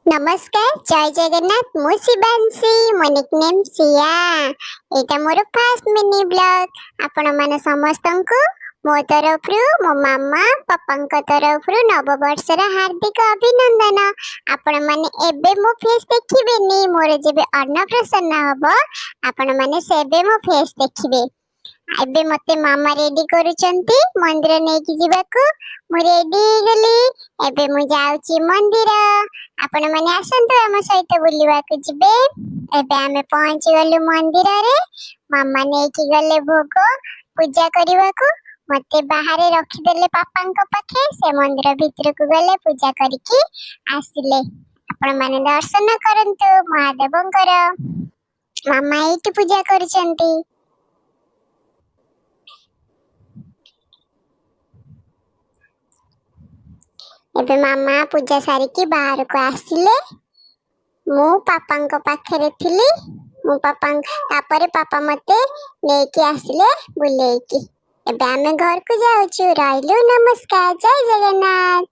नमस्कार जय जगन्नाथ मु शिवांशी मो निकनेम सिया एटा मोर फर्स्ट मिनी ब्लॉग आपण माने समस्त को मो तरफ मो मामा पापा तरफ नववर्षर हार्दिक अभिनंदन। आपण माने एबे मो फेस देखिबेनी मोर जेबे अन्नप्राशन हबो आपण माने सेबे मो फेस देखिबे। एबे मते मामा रेडी करूचंती मंदिर नेकी जीवाकू मु रेडी गली एबे मु जाउची मंदिर। आपण माने आसंतु हम सहित बुलिवाकू जिबे। एबे आमे पहुंची गलु मंदिर रे मामा नेकी गले भोग पूजा करिवाकू मते बाहर रखी देले पापांक पाखे से मंदिर भीतर को गले पूजा करिकी आसिले। आपण माने दर्शन करंतु महादेवंकर मामा एठी पूजा करिसंती। एबे मामा पूजा सारिकी बाहर को आसिले मु पापांक पाखरे थिली मु तापरे पापा मते नेकी आसिले बुलेकी। एबे आमे घर को जाउछु। रहलु नमस्कार जय जगन्नाथ।